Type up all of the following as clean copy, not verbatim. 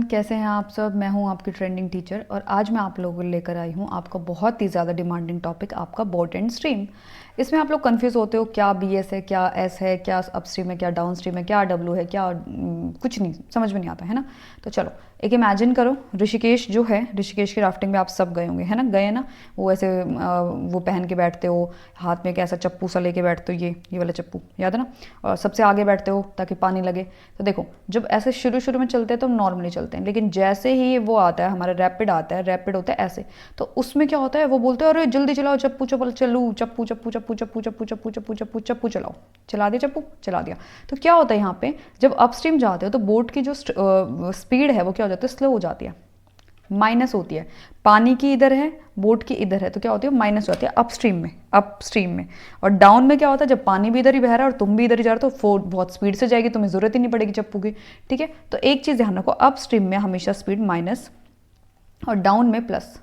कैसे हैं आप सब। मैं हूं आपकी ट्रेंडिंग टीचर और आज मैं आप लोगों को लेकर आई हूं आपका बहुत ही ज़्यादा डिमांडिंग टॉपिक, आपका बोट एंड स्ट्रीम। इसमें आप लोग कंफ्यूज होते हो, क्या बीएस है, क्या एस है, क्या अपस्ट्रीम है, क्या डाउन स्ट्रीम है, क्या डब्ल्यू है, क्या कुछ नहीं समझ में नहीं आता है ना। तो चलो एक इमेजिन करो, ऋषिकेश जो है, ऋषिकेश की राफ्टिंग में आप सब गए होंगे, है ना, गए ना। वो ऐसे वो पहन के बैठते हो, हाथ में एक ऐसा चप्पू सा लेके बैठते हो, ये वाला चप्पू याद है ना, और सबसे आगे बैठते हो ताकि पानी लगे। तो देखो जब ऐसे शुरू शुरू में चलते हैं तो नॉर्मली चलते हैं, लेकिन जैसे ही वो आता है हमारा रैपिड आता है, रैपिड होता है ऐसे, तो उसमें क्या होता है, वो बोलते हैं अरे जल्दी चलाओ चप्पू चप्पू चलू, चप्पू चप्पू चप्पू चप्पू चप्पू चप्पू चप्पू चप्पू चप्पू चलाओ, चला दिया चप्पू, चला दिया। तो क्या होता है यहाँ पे, जब अपस्ट्रीम जाते हो तो बोट की जो स्पीड है वो क्या हो जाती है, स्लो हो जाती है, माइनस होती है। पानी की इधर है, बोट की इधर है, तो क्या होती है, माइनस होती है अपस्ट्रीम में। और डाउन में क्या होता है, जब पानी भी इधर ही बह रहा है और तुम भी इधर ही जा रहे हो तो फोर्स बहुत स्पीड से जाएगी, तुम्हें जरूरत ही नहीं पड़ेगी चप्पू की। ठीक है, तो एक चीज ध्यान रखो, अपस्ट्रीम में हमेशा स्पीड माइनस और डाउन में प्लस।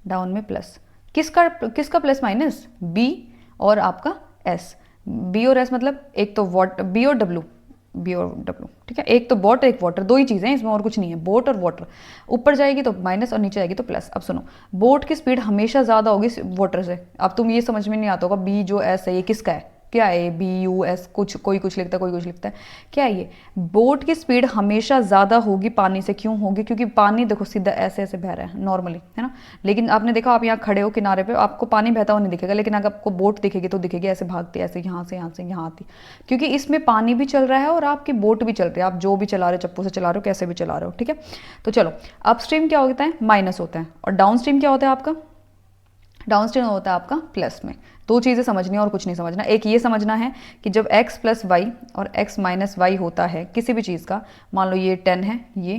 डाउन में प्लस किसका प्लस माइनस, बी और आपका एस। बी और एस मतलब एक तो बी और डब्ल्यू, ठीक है, एक तो बोट एक वाटर, दो ही चीज़ें हैं इसमें और कुछ नहीं है, बोट और वाटर। ऊपर जाएगी तो माइनस और नीचे जाएगी तो प्लस। अब सुनो, बोट की स्पीड हमेशा ज़्यादा होगी वाटर से। अब तुम ये समझ में नहीं आता होगा, बी जो एस है ये किसका है, क्या है, बी यू एस, कोई कुछ लिखता है, कोई कुछ लिखता है, क्या है ये। बोट की स्पीड हमेशा ज़्यादा होगी पानी से। क्यों होगी, क्योंकि पानी देखो सीधा ऐसे ऐसे बह रहा है नॉर्मली, है ना। लेकिन आपने देखा, आप यहाँ खड़े हो किनारे पे, आपको पानी बहता हुआ नहीं दिखेगा, लेकिन अगर आपको बोट दिखेगी तो दिखेगी ऐसे भागती है, ऐसे यहाँ से यहाँ आती, क्योंकि इसमें पानी भी चल रहा है और आपकी बोट भी चल रही है, आप जो भी चला रहे हो, चप्पू से चला रहे हो, कैसे भी चला रहे हो। ठीक है, तो चलो अपस्ट्रीम क्या होता है, माइनस होता है, और डाउन स्ट्रीम क्या होता है आपका, डाउन स्ट्रीम होता है आपका प्लस में। दो चीज़ें समझनी है और कुछ नहीं समझना। एक ये समझना है कि जब x प्लस वाई और x माइनस वाई होता है किसी भी चीज़ का, मान लो ये 10 है, ये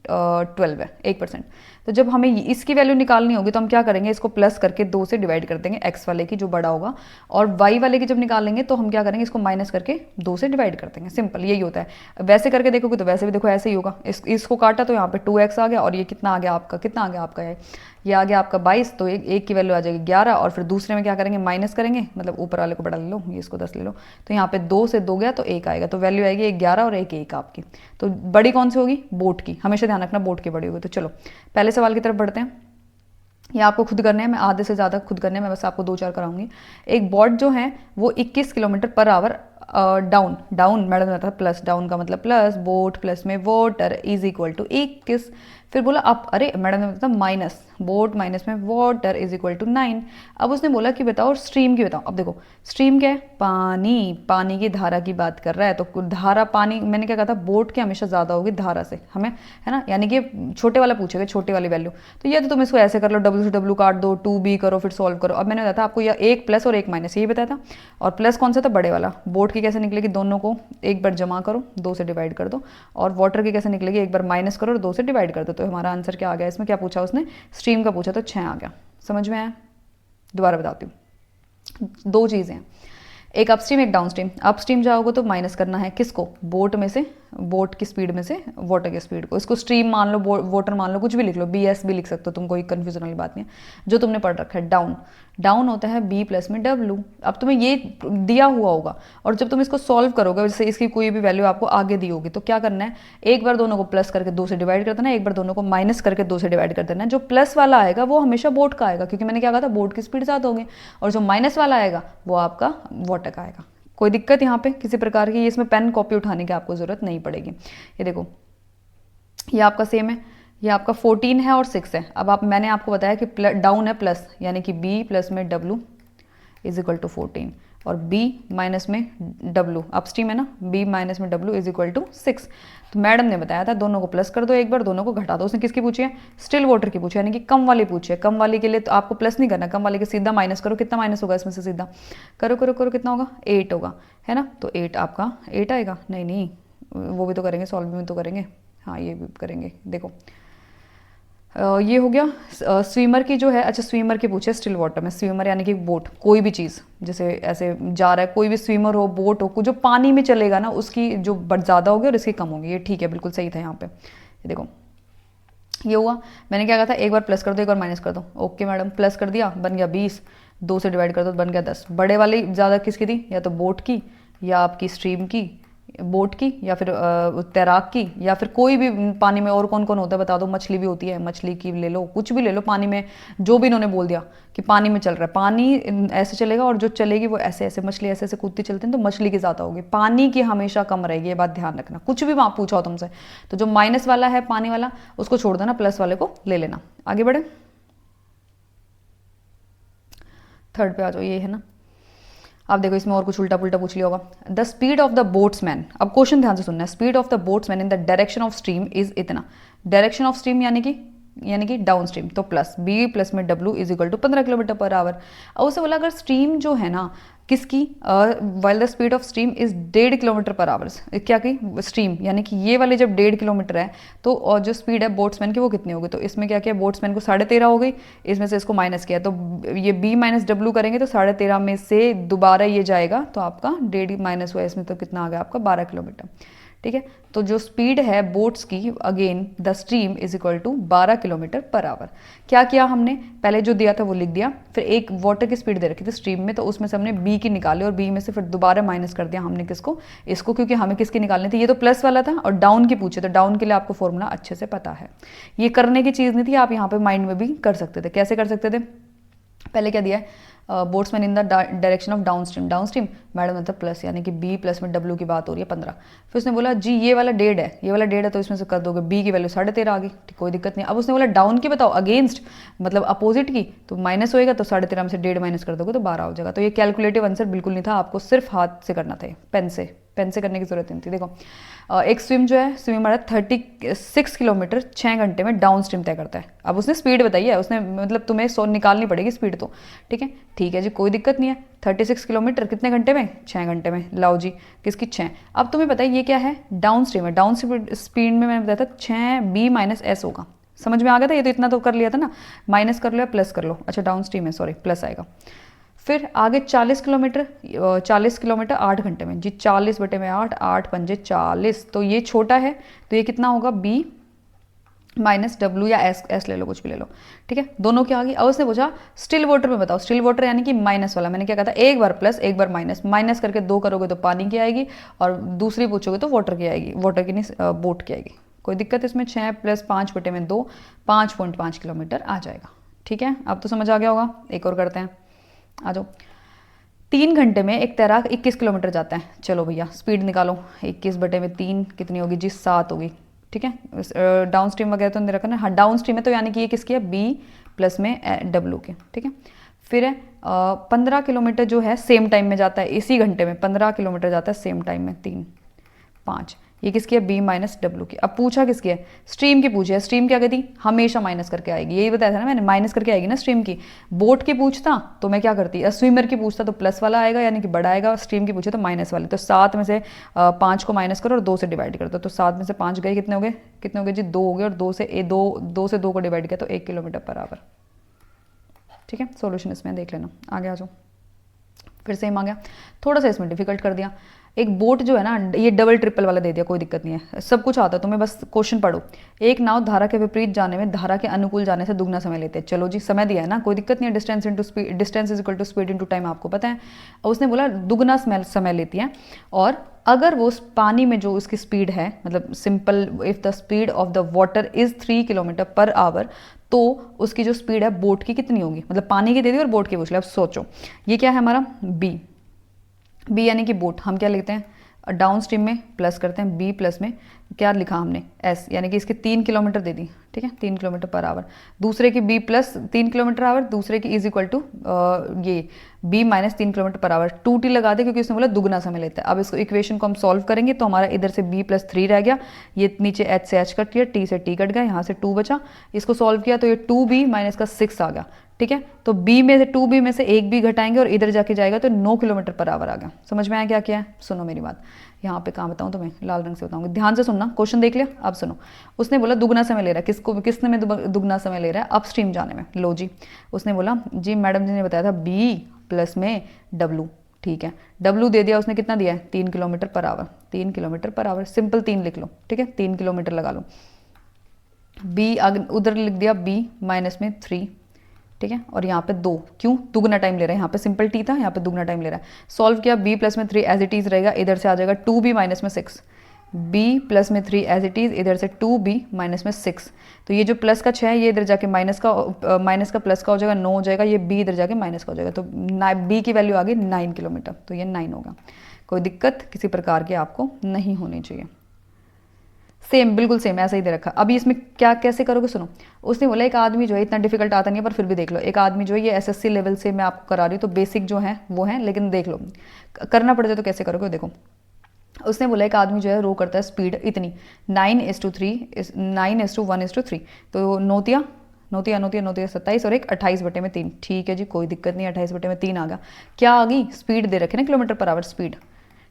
12 है, 1%, तो जब हमें इसकी वैल्यू निकालनी होगी तो हम क्या करेंगे, इसको प्लस करके 2 से डिवाइड कर देंगे, x वाले की जो बड़ा होगा, और y वाले की जब निकालेंगे तो हम क्या करेंगे, इसको माइनस करके 2 से डिवाइड कर देंगे। सिंपल यही होता है। वैसे करके देखोगे तो वैसे भी देखो ऐसे ही होगा, इसको काटा तो यहाँ पे 2x आ गया, और ये कितना आ गया आपका, कितना आ गया आपका ये आ गया आपका 22, तो एक की वैल्यू आ जाएगी 11, और फिर दूसरे में क्या करेंगे, माइनस करेंगे, मतलब ऊपर वाले को बड़ा ले लो, ये इसको 10 ले लो, तो यहाँ पे 2 से 2 गया तो 1 आएगा, तो वैल्यू आएगी 11 और 1 आपकी। तो बड़ी कौन सी होगी, बोट की, हमेशा ध्यान रखना बोट की बड़ी होगी। तो चलो पहले सवाल की तरफ बढ़ते हैं। ये आपको खुद करने हैं, मैं आधे से ज़्यादा खुद करने हैं, मैं बस आपको 2-4 कराऊंगी। एक बोट जो है वो 21 kilometre per our down madam ने बताया प्लस, डाउन का मतलब प्लस, बोट प्लस में वाटर इज इक्वल टू 21। फिर बोला अप, अरे मैडम ने बताया माइनस, बोट माइनस में वाटर इज इक्वल टू 9। अब उसने बोला कि बताओ स्ट्रीम की बताओ। अब देखो स्ट्रीम क्या है, पानी की धारा की बात कर रहा है, तो धारा पानी, मैंने क्या कहा था, बोट की हमेशा ज़्यादा होगी धारा से, हमें है ना, यानी कि छोटे वाला पूछेगा, छोटे वाली वैल्यू। तो ये तो तुम इसको ऐसे कर लो, डब्ल्यू से डब्ल्यू काट दो, 2b करो, फिर सॉल्व करो। अब मैंने बताया था आपको, यह एक प्लस और एक माइनस, यही बताया था। और प्लस कौन सा था, बड़े वाला। बोट की कैसे निकलेगी, दोनों को एक बार जमा करो, 2 से डिवाइड कर दो, और वाटर की कैसे निकलेगी, एक बार माइनस करो और 2 से डिवाइड कर दो। तो हमारा आंसर क्या आ गया, इसमें क्या पूछा उसने, स्ट्रीम का पूछा, तो 6 आ गया। समझ में आया, दोबारा बताती हूँ। दो चीज़ें हैं, एक अपस्ट्रीम एक डाउनस्ट्रीम। अपस्ट्रीम जाओगे तो माइनस करना है किसको, बोट में से, बोट की स्पीड में से वाटर की स्पीड को। इसको स्ट्रीम मान लो, वाटर मान लो, कुछ भी लिख लो, BS भी लिख सकते हो तुम, कोई कंफ्यूजन वाली बात नहीं है, जो तुमने पढ़ रखा है। डाउन होता है B प्लस में W। अब तुम्हें ये दिया हुआ होगा, और जब तुम इसको सॉल्व करोगे, जैसे इसकी कोई भी वैल्यू आपको आगे दी होगी, तो क्या करना है, एक बार दोनों को प्लस करके 2 से डिवाइड कर देना है, एक बार दोनों को माइनस करके 2 से डिवाइड कर देना है। जो प्लस वाला आएगा वो हमेशा बोट का आएगा, क्योंकि मैंने क्या कहा था, बोट की स्पीड ज़्यादा होगी, और जो माइनस वाला आएगा वो आपका वाटर का आएगा। कोई दिक्कत यहाँ पे किसी प्रकार की, इसमें पेन कॉपी उठाने की आपको ज़रूरत नहीं पड़ेगी। ये देखो ये आपका सेम है, ये आपका 14 है और 6 है। अब मैंने आपको बताया कि डाउन है प्लस, यानी कि B प्लस में W इज इक्वल टू 14, और B माइनस में W, अपस्ट्रीम है ना, B माइनस में W इज इक्वल टू 6। तो मैडम ने बताया था दोनों को प्लस कर दो एक बार, दोनों को घटा दो। उसने किसकी पूछी है, स्टिल वाटर की पूछी है, यानी कि कम वाली पूछी है। कम वाली के लिए तो आपको प्लस नहीं करना, कम वाली के सीधा माइनस करो। कितना माइनस होगा इसमें से, सीधा करो करो करो, कितना होगा, 8 होगा, है ना। तो 8 आपका 8 आएगा, नहीं वो भी तो करेंगे, सॉल्व भी तो करेंगे, हाँ ये भी करेंगे। देखो ये हो गया स्विमर की जो है। अच्छा स्विमर की पूछे, स्टिल वाटर में स्विमर यानी कि बोट, कोई भी चीज़ जैसे ऐसे जा रहा है, कोई भी स्विमर हो, बोट हो, जो पानी में चलेगा ना, उसकी जो ज़्यादा होगी और इसकी कम होगी। ये ठीक है, बिल्कुल सही था यहाँ पे। ये देखो ये हुआ, मैंने क्या कहा था, एक बार प्लस कर दो एक बार माइनस कर दो। ओके मैडम, प्लस कर दिया, बन गया 20, 2 से डिवाइड कर दो बन गया 10। बड़े वाली ज़्यादा किसकी थी, या तो बोट की या आपकी स्ट्रीम की, बोट की या फिर तैराक की या फिर कोई भी पानी में और कौन कौन होता है बता दो, मछली भी होती है, मछली की ले लो, कुछ भी ले लो पानी में, जो भी इन्होंने बोल दिया कि पानी में चल रहा है, पानी ऐसे चलेगा और जो चलेगी वो ऐसे ऐसे, मछली ऐसे ऐसे कूदती चलती है तो मछली की ज़्यादा होगी, पानी की हमेशा कम रहेगी, ये बात ध्यान रखना। कुछ भी वहाँ पूछा हो तुमसे तो जो माइनस वाला है पानी वाला उसको छोड़ देना, प्लस वाले को ले लेना। आगे बढ़े, थर्ड पे आ जाओ, ये है ना। अब देखो इसमें और कुछ उल्टा पुल्टा पूछ लिया होगा। The speed of the boatsman, अब क्वेश्चन ध्यान से सुनना है, speed of the boatsman in the direction of stream is इतना, डायरेक्शन ऑफ स्ट्रीम यानी कि डाउन स्ट्रीम, तो प्लस बी प्लस में डब्ल्यू is equal to 15 kilometre per hour. और उसे बोला अगर स्ट्रीम जो है ना किसकी, while the speed of stream is 1.5 kilometre per hours, क्या की स्ट्रीम यानी कि ये वाले जब 1.5 किलोमीटर है तो और जो स्पीड है बोट्समैन की वो कितनी होगी, तो इसमें क्या किया बोट्समैन को 13.5 हो गई, इसमें से इसको माइनस किया तो ये बी माइनस डब्ल्यू करेंगे तो 13.5 में से दोबारा ये जाएगा तो आपका 1.5 माइनस हुआ, इसमें तो कितना आ गया आपका 12 किलोमीटर। ठीक है, तो जो स्पीड है बोट्स की again the stream is equal to 12 kilometre per hour. क्या किया हमने, पहले जो दिया था वो लिख दिया, फिर एक वाटर की स्पीड दे रखी थी स्ट्रीम में तो उसमें से हमने बी की निकाली और बी में से फिर दोबारा माइनस कर दिया हमने किसको, इसको, क्योंकि हमें किसकी निकालनी थी, ये तो प्लस वाला था और डाउन की पूछे तो डाउन के लिए आपको फॉर्मूला अच्छे से पता है, ये करने की चीज़ नहीं थी, आप यहाँ पे माइंड में भी कर सकते थे। कैसे कर सकते थे, पहले क्या दिया है boatsman in the direction of down stream madam मतलब प्लस यानी कि बी प्लस में डब्ल्यू की बात हो रही है 15, फिर उसने बोला जी ये वाला 1.5 है, ये वाला 1.5 है तो इसमें से कर दोगे बी की वैल्यू 13.5 आ गई, ठीक कोई दिक्कत नहीं। अब उसने बोला डाउन की बताओ अगेंस्ट मतलब अपोजिट की, तो माइनस होएगा तो 13.5 में से 1.5 माइनस कर दोगे तो 12 हो जाएगा। तो ये कैलकुलेटिव आंसर बिल्कुल नहीं था, आपको सिर्फ हाथ से करना था, पेन से करने की जरूरत नहीं थी। देखो एक स्विम जो है स्विमर है 36 किलोमीटर 6 घंटे में डाउन स्ट्रीम तय करता है। अब उसने स्पीड बताई है, उसने मतलब तुम्हें 100 निकालनी पड़ेगी स्पीड तो, ठीक है जी कोई दिक्कत नहीं है। 36 किलोमीटर कितने घंटे में, 6 घंटे में, लाओ जी किसकी 6। अब तुम्हें पता है ये क्या है डाउन स्ट्रीम है, डाउन स्पीड में मैंने बताया था 6 बी माइनस एस होगा, समझ में आ गया था, ये तो इतना तो कर लिया था ना, माइनस कर लो या प्लस कर लो, अच्छा डाउन स्ट्रीम है सॉरी प्लस आएगा। फिर आगे 40 किलोमीटर 8 घंटे में जी, 40 बटे में 8, 8 पंजे 40, तो ये छोटा है तो ये कितना होगा बी माइनस डब्ल्यू या एस ले लो कुछ भी ले लो, ठीक है दोनों क्या आ गई। अब उसने पूछा स्टिल वाटर में बताओ, स्टिल वाटर यानी कि माइनस वाला, मैंने क्या कहा था एक बार प्लस एक बार माइनस, माइनस करके 2 करोगे तो पानी की आएगी और दूसरी पूछोगे तो वाटर की आएगी, वाटर की नहीं बोट की आएगी, कोई दिक्कत इसमें। 6 प्लस 5 बटे में 2 5.5 किलोमीटर आ जाएगा, ठीक है अब तो समझ आ गया होगा। एक और करते हैं, आ जाओ। 3 घंटे में एक तैराक 21 किलोमीटर जाता है, चलो भैया स्पीड निकालो, 21 बटे में 3 कितनी होगी जी 7 होगी, ठीक है डाउन स्ट्रीम वगैरह तो नहीं रखा ना, हाँ डाउन स्ट्रीम है तो यानी कि ये किसकी है बी प्लस में डब्ल्यू के, ठीक है। फिर है 15 किलोमीटर जो है सेम टाइम में जाता है, इसी घंटे में 15 किलोमीटर जाता है सेम टाइम में, 3 5 ये किसकी है बी माइनस डब्ल्यू की। अब पूछा किसकी है, स्ट्रीम की पूछी है, स्ट्रीम क्या कहती हमेशा माइनस करके आएगी, यही बताया था ना मैंने माइनस करके आएगी ना स्ट्रीम की। बोट की पूछता तो मैं क्या करती, स्विमर की पूछता तो प्लस वाला आएगा यानी कि बड़ा आएगा, स्ट्रीम की पूछे तो माइनस वाले, तो 7 में से 5 को माइनस करो और 2 से डिवाइड कर दो, तो 7 में से 5 गए कितने हो गए जी 2 हो गए, और 2 से 2 को डिवाइड किया तो 1 किलोमीटर पर आवर, ठीक है। सोल्यूशन इसमें देख लेना, आगे आ जाओ। फिर सेम आ गया, थोड़ा सा इसमें डिफिकल्ट कर दिया। एक बोट जो है ना ये डबल ट्रिपल वाला दे दिया, कोई दिक्कत नहीं है, सब कुछ आता है तुम्हें, बस क्वेश्चन पढ़ो। एक नाव धारा के विपरीत जाने में धारा के अनुकूल जाने से दुगना समय लेते हैं, चलो जी समय दिया है ना कोई दिक्कत नहीं है, distance is equal to speed into time आपको पता है, और उसने बोला दुगना समय लेती है, और अगर वो पानी में जो उसकी स्पीड है मतलब simple if the speed of the water is 3 kilometre per our, तो उसकी जो स्पीड है बोट की कितनी होगी, मतलब पानी की दे दी और बोट की पूछ लिया। अब सोचो ये क्या है हमारा बी यानी कि बोट, हम क्या लिखते हैं डाउन स्ट्रीम में प्लस करते हैं, बी प्लस में क्या लिखा हमने एस यानी कि इसके 3 किलोमीटर दे दी, ठीक है 3 किलोमीटर पर आवर, दूसरे की बी प्लस 3 किलोमीटर आवर, दूसरे की इज इक्वल टू ये B minus 3 kilometre per hour, 2t लगा दे क्योंकि उसने बोला दुगना समय लेता है। अब इसको इक्वेशन को हम सॉल्व करेंगे तो हमारा इधर से b प्लस 3 रह गया, ये नीचे h से h कट गया, t से t कट गया, यहाँ से 2 बचा, इसको सॉल्व किया तो ये 2b माइनस का 6 आ गया, ठीक है। तो b में से 2b में से एक b घटाएंगे और इधर जाके जाएगा तो 9 किलोमीटर पर आवर आ गया। समझ में आया क्या किया है, सुनो मेरी बात, यहाँ पे कहाँ बताऊँ तुम्हें, लाल रंग से बताऊंगी, ध्यान से सुनना, क्वेश्चन देख लिया। अब सुनो, उसने बोला दुगना समय ले रहा है, किसने में दुगना समय ले रहा है अपस्ट्रीम जाने में, लो जी उसने बोला जी मैडम जी ने बताया था b प्लस में w, ठीक है w दे दिया उसने, कितना दिया है 3 kilometre per our, 3 kilometre per our simple 3 लिख लो, ठीक है 3 किलोमीटर लगा लो, b उधर लिख दिया b माइनस में 3 ठीक है, और यहाँ पे 2, क्यों दुगना टाइम ले रहा है, यहाँ पे सिंपल टी था, यहाँ पे दुगना टाइम ले रहा है। सॉल्व किया, b प्लस में 3 एज इट इज़ रहेगा, इधर से आ जाएगा 2b माइनस में 6, b प्लस में 3 एज इट इज़, इधर से 2b माइनस में 6, तो ये जो प्लस का 6 है ये इधर जाके माइनस का प्लस का हो जाएगा, 9 हो जाएगा, ये b इधर जाके माइनस का हो जाएगा, तो b की वैल्यू आ गई 9 किलोमीटर, तो ये 9 होगा। कोई दिक्कत किसी प्रकार की आपको नहीं होनी चाहिए। सेम, बिल्कुल सेम ऐसा ही दे रखा। अभी इसमें क्या कैसे करोगे, सुनो। उसने बोला एक आदमी जो है, इतना डिफिकल्ट आता नहीं है पर फिर भी देख लो, एक आदमी जो है ये एसएससी लेवल से मैं आपको करा रही हूँ, तो बेसिक जो है वो है, लेकिन देख लो करना पड़ जाए तो कैसे करोगे। देखो उसने बोला एक आदमी जो है रो करता है स्पीड इतनी 9:3 9:1:3, तो नोतिया 27 और एक 28/3, ठीक है जी, कोई दिक्कत नहीं, 28/3 आ गया। क्या आ गई, स्पीड दे रखे ना, किलोमीटर पर आवर स्पीड,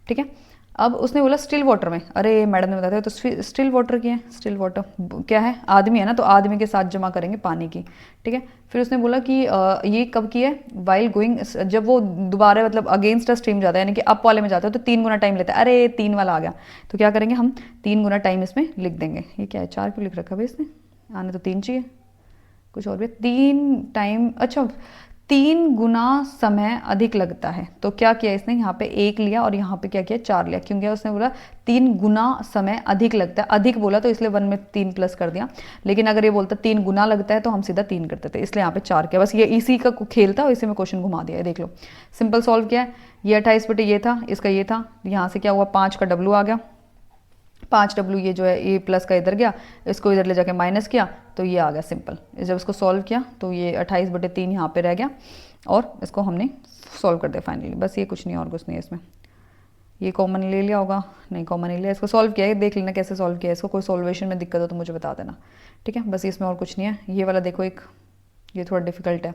ठीक है। अब उसने बोला स्टिल वाटर में, अरे मैडम ने बताया, तो स्टिल वाटर की है, स्टिल वाटर क्या है, आदमी है ना, तो आदमी के साथ जमा करेंगे पानी की, ठीक है। फिर उसने बोला कि ये कब की है, वाइल गोइंग, जब वो दोबारा मतलब अगेंस्ट अ स्ट्रीम जाता है, यानी कि अप वाले में जाता है, तो 3 गुना टाइम लेता है। अरे 3 वाला आ गया, तो क्या करेंगे हम, 3 गुना टाइम इसमें लिख देंगे। ये क्या है, 4 क्यों लिख रखा भाई इसने, आने तो 3 चाहिए, कुछ और भी, 3 टाइम, अच्छा 3 गुना समय अधिक लगता है, तो क्या किया इसने, यहाँ पे 1 लिया और यहाँ पे क्या किया 4 लिया, क्योंकि उसने बोला 3 गुना समय अधिक लगता है, अधिक बोला तो इसलिए 1 में 3 प्लस कर दिया, लेकिन अगर ये बोलता 3 गुना लगता है तो हम सीधा 3 करते थे, इसलिए यहाँ पे 4 किया। बस ये इसी का खेल था, इसी में क्वेश्चन घुमा दिया है, देख लो सिंपल सॉल्व किया है। ये 28 ये था, इसका ये था, यहाँ से क्या हुआ 5 का W आ गया, 5W ये जो है ये प्लस का इधर गया, इसको इधर ले जाके माइनस किया, तो ये आ गया सिंपल। जब इसको सॉल्व किया तो ये 28/3 यहाँ पे रह गया, और इसको हमने सॉल्व कर दिया फाइनली। बस ये कुछ नहीं और कुछ नहीं है इसमें। ये कॉमन ले लिया होगा, नहीं कॉमन नहीं लिया, इसको सॉल्व किया है, देख लेना कैसे सॉल्व किया है इसको, कोई सॉल्वेशन में दिक्कत हो तो मुझे बता देना, ठीक है। बस इसमें और कुछ नहीं है। ये वाला देखो एक, ये थोड़ा डिफिकल्ट है,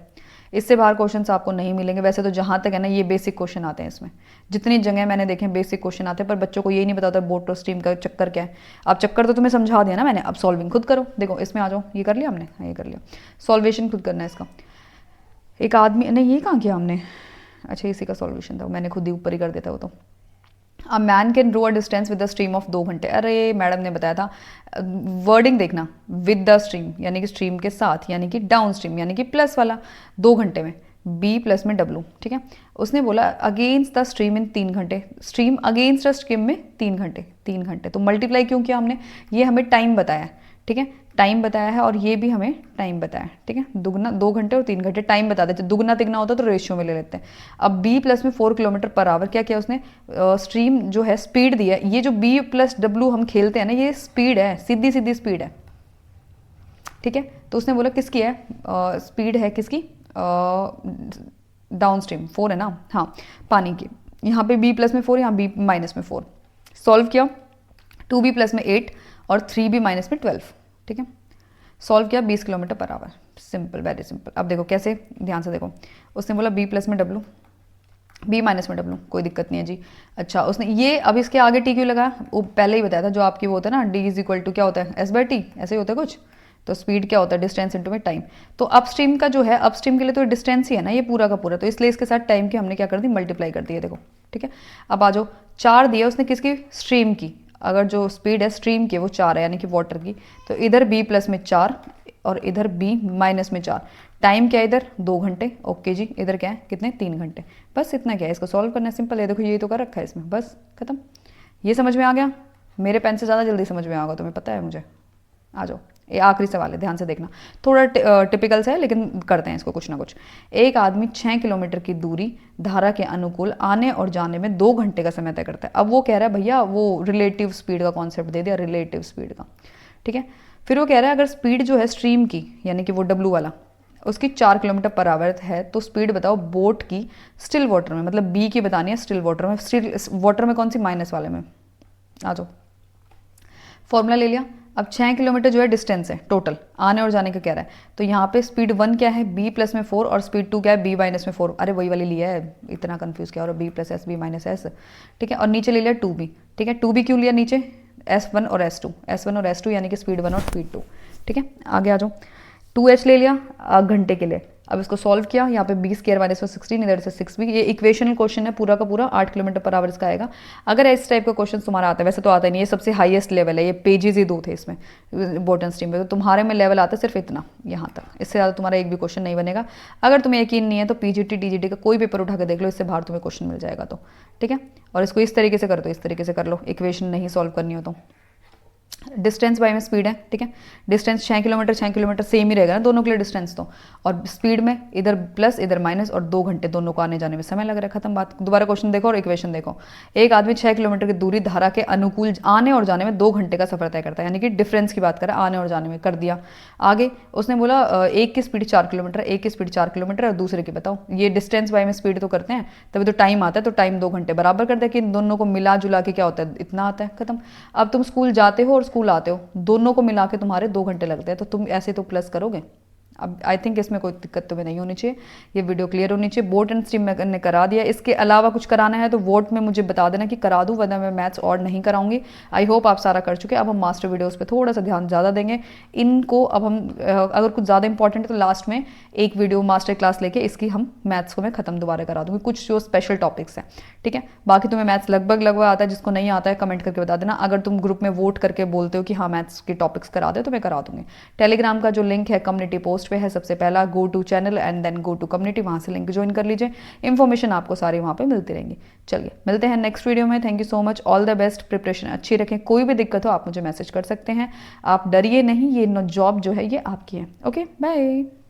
इससे बाहर क्वेश्चंस आपको नहीं मिलेंगे। वैसे तो जहाँ तक है ना ये बेसिक क्वेश्चन आते हैं इसमें, जितनी जगह मैंने देखे बेसिक क्वेश्चन आते हैं, पर बच्चों को यही नहीं पता होता बोट और स्ट्रीम का चक्कर क्या है। अब चक्कर तो तुम्हें समझा दिया ना मैंने, अब सॉल्विंग खुद करो। देखो इसमें आ जाओ, ये कर लिया हमने, हाँ ये कर लिया, सॉल्वेशन खुद करना है इसका। एक आदमी, नहीं ये कहाँ किया हमने, अच्छा इसी का सॉल्वेशन था, मैंने खुद ही ऊपर ही कर देता वो तो। A man can row a distance with the stream of 2 घंटे, अरे मैडम ने बताया था, वर्डिंग देखना, विद द स्ट्रीम यानी कि स्ट्रीम के साथ, यानी कि डाउन स्ट्रीम यानी कि प्लस वाला, 2 घंटे में, बी प्लस में डब्लू, ठीक है। उसने बोला अगेंस्ट द स्ट्रीम इन 3 घंटे, स्ट्रीम अगेंस्ट द स्ट्रीम में 3 घंटे, 3 घंटे, तो मल्टीप्लाई क्यों किया हमने, ये हमें टाइम बताया, ठीक है, टाइम बताया है, और ये भी हमें टाइम बताया, ठीक है। दुगना 2 घंटे और 3 घंटे टाइम बता देते, दुगना तिगना होता तो रेशियो में ले लेते हैं। अब b प्लस में 4 किलोमीटर पर आवर, क्या किया उसने, स्ट्रीम जो है स्पीड दी है, ये जो b प्लस डब्लू हम खेलते हैं ना, ये स्पीड है, सीधी सीधी स्पीड है, ठीक है। तो उसने बोला किसकी है, स्पीड है किसकी, डाउन स्ट्रीम 4 है ना, हाँ पानी की, यहाँ पे b प्लस में 4, यहाँ b माइनस में 4, सॉल्व किया, 2b प्लस में 8 और 3b माइनस में 12, ठीक है। सॉल्व किया 20 kilometre per our, simple, very simple. अब देखो कैसे, ध्यान से देखो, उसने बोला b प्लस में डब्लू, b माइनस में डब्लू, कोई दिक्कत नहीं है जी। अच्छा उसने ये, अब इसके आगे टी क्यों लगाया, वो पहले ही बताया था, जो आपकी वो होता है ना d इज इक्वल टू क्या होता है s/t, ऐसे ही होता है कुछ, तो स्पीड क्या होता है, डिस्टेंस इनटू में टाइम, तो अपस्ट्रीम का जो है, अपस्ट्रीम के लिए तो डिस्टेंस ही है ना ये पूरा का पूरा, तो इसलिए इसके साथ टाइम की हमने क्या कर दी, मल्टीप्लाई कर दी है, देखो ठीक है। अब आ जाओ, 4 दिया उसने किसकी, स्ट्रीम की, अगर जो स्पीड है स्ट्रीम की वो 4 है यानी कि वाटर की, तो इधर b प्लस में 4 और इधर b माइनस में 4, टाइम क्या है इधर 2 घंटे, ओके जी, इधर क्या है कितने 3 घंटे, बस इतना क्या है, इसको सॉल्व करना है, सिंपल है। देखो ये तो कर रखा है इसमें, बस खत्म। ये समझ में आ गया, मेरे पेन से ज़्यादा जल्दी समझ में आएगा, तुम्हें पता है मुझे। आ जाओ, ये आखिरी सवाल है, ध्यान से देखना, थोड़ा टिपिकल सा है लेकिन करते हैं इसको कुछ ना कुछ। एक आदमी 6 किलोमीटर की दूरी धारा के अनुकूल आने और जाने में 2 घंटे का समय तय करता है। अब वो कह रहा है भैया वो रिलेटिव स्पीड का कॉन्सेप्ट दे दिया, रिलेटिव स्पीड का, ठीक है। फिर वो कह रहा है अगर स्पीड जो है स्ट्रीम की यानी कि वो डब्लू वाला उसकी 4 किलोमीटर पर आवर है, तो स्पीड बताओ बोट की स्टिल वाटर में, मतलब बी की बतानी है स्टिल वाटर में, स्टिल वाटर में कौन सी, माइनस वाले में। आ जाओ, फॉर्मूला ले लिया। अब 6 किलोमीटर जो है डिस्टेंस है टोटल, आने और जाने का कह रहा है, तो यहाँ पे स्पीड 1 क्या है, b प्लस में 4 और स्पीड 2 क्या है, b माइनस में 4, अरे वही वाली लिया है, इतना कंफ्यूज क्या हो रहा है, b plus S, b minus S, ठीक है। और नीचे ले लिया 2b, ठीक है, 2b क्यों लिया नीचे, s1 और s1 और s2 यानी कि स्पीड 1 और स्पीड 2, ठीक है। आगे आ जाओ, 2h ले लिया घंटे के लिए। अब इसको सॉल्व किया, यहाँ पे बी स्क्वायर माइनस 16, इधर से 6b, ये इक्वेशनल क्वेश्चन है पूरा का पूरा, 8 किलोमीटर पर आवर इसका आएगा। अगर इस टाइप का क्वेश्चन तुम्हारा आता है, वैसे तो आता नहीं है, सबसे हाईएस्ट लेवल है, ये पेजेस ही 2 थे इसमें बॉटम स्ट्रीम में, तो तुम्हारे में लेवल आता है सिर्फ इतना यहाँ तक, इससे ज़्यादा तुम्हारा एक भी क्वेश्चन नहीं बनेगा। अगर तुम्हें यकीन नहीं है तो पीजीटी टीजीटी का कोई पेपर उठा के देख लो, इससे बाहर तुम्हें क्वेश्चन मिल जाएगा। तो ठीक है, और इसको इस तरीके से कर दो, इस तरीके से कर लो, इक्वेशन नहीं सॉल्व करनी हो तो। डिस्टेंस बाय में स्पीड है, ठीक है, डिस्टेंस 6 किलोमीटर 6 किलोमीटर सेम ही रहेगा ना दोनों के लिए डिस्टेंस तो, और स्पीड में इधर प्लस इधर माइनस, और 2 घंटे दोनों को आने जाने में समय लग रहा है, खत्म बात। दोबारा क्वेश्चन देखो और इक्वेशन देखो, एक आदमी 6 किलोमीटर की दूरी धारा के अनुकूल आने और जाने में 2 घंटे का सफर तय करता है, यानी कि डिफरेंस की बात करें आने और जाने में, कर दिया। आगे उसने बोला एक की स्पीड 4 किलोमीटर, एक की स्पीड 4 किलोमीटर और दूसरे की बताओ, ये डिस्टेंस बाय में स्पीड तो करते हैं तभी तो टाइम आता है, तो टाइम 2 घंटे बराबर कर दे कि इन दोनों को मिला जुला के क्या होता है, इतना आता है, खत्म। अब तुम स्कूल जाते हो और स्कूल आते हो, दोनों को मिला के तुम्हारे 2 घंटे लगते हैं, तो तुम ऐसे तो प्लस करोगे। अब आई थिंक इसमें कोई दिक्कत तुम्हें नहीं होनी चाहिए, ये वीडियो क्लियर होनी चाहिए। बोर्ड एंड स्ट्रीम मैंने करा दिया, इसके अलावा कुछ कराना है तो वोट में मुझे बता देना कि करा दूँ, वरना मैं मैथ्स और नहीं कराऊंगी। आई होप आप सारा कर चुके हैं। अब हम मास्टर वीडियोस पे थोड़ा सा ध्यान ज़्यादा देंगे इनको। अब हम अगर कुछ ज़्यादा इंपॉर्टेंट है तो लास्ट में एक वीडियो मास्टर क्लास लेके इसकी हम मैथ्स को मैं खत्म दोबारा करा दूँगी, कुछ जो स्पेशल टॉपिक्स हैं, ठीक है। बाकी तुम्हें मैथ्स लगभग आता है, जिसको नहीं आता है कमेंट करके बता देना। अगर तुम ग्रुप में वोट करके बोलते हो कि हाँ मैथ्स के टॉपिक्स करा दे तो मैं करा दूंगी। टेलीग्राम का जो लिंक है कम्युनिटी पोस्ट पे है, सबसे पहला go to channel and then go to community, वहाँ से लिंक ज्वाइन कर लीजिए, इन्फॉर्मेशन आपको सारी वहाँ पे मिलती रहेंगी। चलिए मिलते हैं नेक्स्ट वीडियो में। Thank you so much, all the best, preparation अच्छी रखें, कोई भी दिक्कत हो आप मुझे मैसेज कर सकते हैं, आप डरिए नहीं, ये जॉब जो है ये आपकी है। Okay bye.